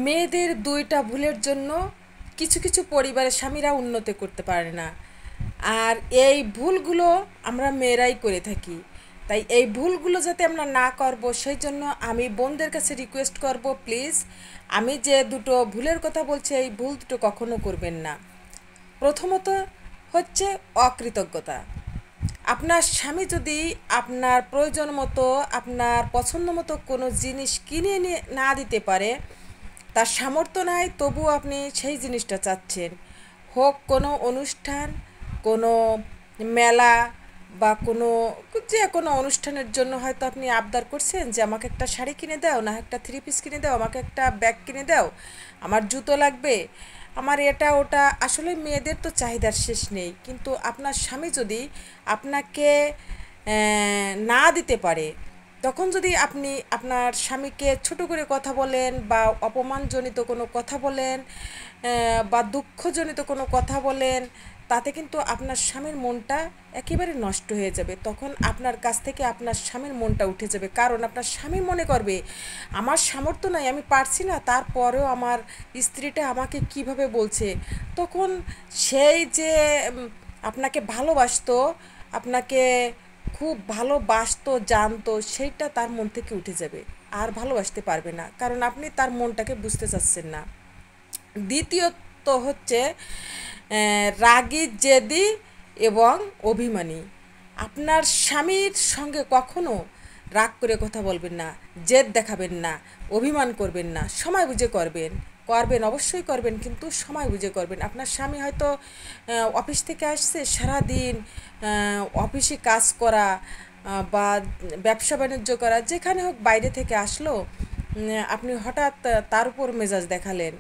মেয়েদের দুইটা ভুলের জন্য কিছু কিছু পরিবারের স্বামীরা উন্নতি করতে পারে না। আর এই ভুলগুলো আমরা মেয়েরাই করে থাকি। তাই এই ভুলগুলো যাতে আমরা না করব সেই জন্য আমি বোনদের কাছে রিকোয়েস্ট করব, প্লিজ আমি যে দুটো ভুলের কথা বলছি এই ভুল দুটো কখনো করবেন না। প্রথমত হচ্ছে অকৃতজ্ঞতা। আপনার স্বামী যদি আপনার প্রয়োজন মতো, আপনার পছন্দ মতো কোনো জিনিস কিনে না দিতে পারে, তার সামর্থ্য নাই, তবুও আপনি সেই জিনিসটা চাচ্ছেন, হোক কোনো অনুষ্ঠান, কোনো মেলা বা যে কোনো অনুষ্ঠানের জন্য হয়তো আপনি আবদার করছেন যে আমাকে একটা শাড়ি কিনে দাও, না একটা থ্রি পিস কিনে দাও, আমাকে একটা ব্যাগ কিনে দাও, আমার জুতো লাগবে, আমার এটা ওটা। আসলে মেয়েদের তো চাহিদার শেষ নেই, কিন্তু আপনার স্বামী যদি আপনাকে না দিতে পারে, তখন যদি আপনি আপনার স্বামীকে ছোট করে কথা বলেন বা অপমানজনিত কোনো কথা বলেন, বা দুঃখজনিত কোনো কথা বলেন, তাতে কিন্তু আপনার স্বামীর মনটা একেবারে নষ্ট হয়ে যাবে। তখন আপনার কাছ থেকে আপনার স্বামীর মনটা উঠে যাবে, কারণ আপনার স্বামী মনে করবে আমার সামর্থ্য নাই, আমি পারছি না, তারপরেও আমার স্ত্রীটা আমাকে কিভাবে বলছে। তখন সেই যে আপনাকে ভালোবাসতো, আপনাকে খুব ভালোবাসতো, জানতো, সেইটা তার মন থেকে উঠে যাবে, আর ভালোবাসতে পারবে না, কারণ আপনি তার মনটাকে বুঝতে চাচ্ছেন না। দ্বিতীয়ত হচ্ছে রাগী, জেদি এবং অভিমানী। আপনার স্বামীর সঙ্গে কখনো রাগ করে কথা বলবেন না, জেদ দেখাবেন না, অভিমান করবেন না, সময় বুঝে করবেন। করবেন, অবশ্যই করবেন, কিন্তু সময় বুঝে করবেন। আপনার স্বামী হয়তো অফিস থেকে আসছে, সারাদিন অফিসে কাজ করা বা ব্যবসা বাণিজ্য করা, যেখানে হোক বাইরে থেকে আসলো, আপনি হঠাৎ তার উপর মেজাজ দেখালেন,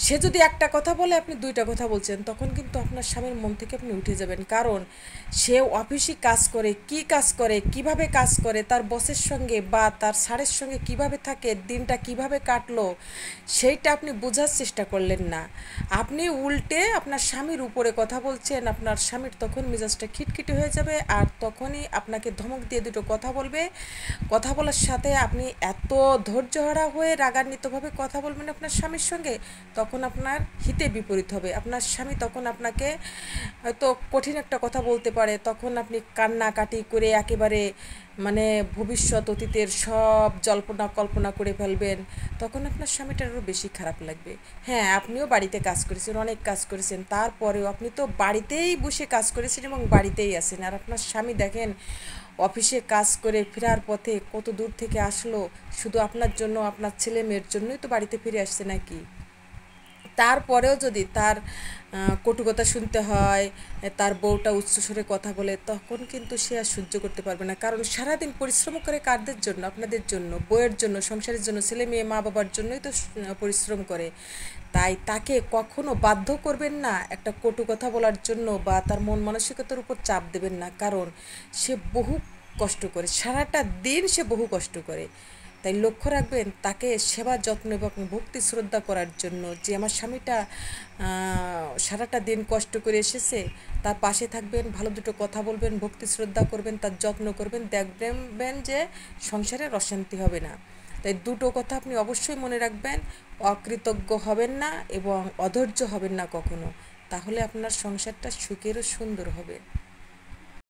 সে যদি একটা কথা বলে আপনি দুইটা কথা বলছেন, তখন কিন্তু আপনার স্বামীর মন থেকে আপনি উঠে যাবেন, কারণ সে অফিসে কাজ করে, কি কাজ করে, কিভাবে কাজ করে, তার বসের সঙ্গে বা তার স্যারের সঙ্গে কিভাবে থাকে, দিনটা কিভাবে কাটলো, সেইটা আপনি বোঝার চেষ্টা করলেন না। আপনি উল্টে আপনার স্বামীর উপরে কথা বলছেন, আপনার স্বামীর তখন মেজাজটা খিটখিটে হয়ে যাবে, আর তখনই আপনাকে ধমক দিয়ে দুটো কথা বলবে। কথা বলার সাথে আপনি এত ধৈর্যহারা হয়ে রাগান্বিতভাবে কথা বলবেন আপনার স্বামীর সঙ্গে, তখন আপনার হিতে বিপরীত হবে। আপনার স্বামী তখন আপনাকে হয়তো কঠিন একটা কথা বলতে পারে, তখন আপনি কান্নাকাটি করে একেবারে মানে ভবিষ্যৎ অতীতের সব জল্পনা কল্পনা করে ফেলবেন। তখন আপনার স্বামীটার আরও বেশি খারাপ লাগবে। হ্যাঁ, আপনিও বাড়িতে কাজ করেছেন, অনেক কাজ করেছেন, তারপরেও আপনি তো বাড়িতেই বসে কাজ করেছেন এবং বাড়িতেই আছেন, আর আপনার স্বামী দেখেন অফিসে কাজ করে ফেরার পথে কত দূর থেকে আসলো, শুধু আপনার জন্য, আপনার ছেলে মেয়ের জন্যই তো বাড়িতে ফিরে আসছে নাকি। তারপরেও যদি তার কটু কথা শুনতে হয়, তার বউটা উচ্চস্বরে কথা বলে, তখন কিন্তু সে আর সহ্য করতে পারবে না, কারণ সারাদিন পরিশ্রম করে কারদের জন্য, আপনাদের জন্য, বউয়ের জন্য, সংসারের জন্য, ছেলে মেয়ে মা বাবার জন্যই তো পরিশ্রম করে। তাই তাকে কখনো বাধ্য করবেন না একটা কটু কথা বলার জন্য, বা তার মন মানসিকতার উপর চাপ দেবেন না, কারণ সে বহু কষ্ট করে, সারাটা দিন সে বহু কষ্ট করে। তাই লক্ষ্য রাখবেন তাকে সেবা যত্ন এবং ভক্তি শ্রদ্ধা করার জন্য, যে আমার স্বামীটা সারাটা দিন কষ্ট করে এসেছে, তার পাশে থাকবেন, ভালো দুটো কথা বলবেন, ভক্তি শ্রদ্ধা করবেন, তার যত্ন করবেন, দেখবেন যে সংসারের অশান্তি হবে না। তাই দুটো কথা আপনি অবশ্যই মনে রাখবেন, অকৃতজ্ঞ হবেন না এবং অধৈর্য হবেন না কখনো, তাহলে আপনার সংসারটা সুখের ও সুন্দর হবে।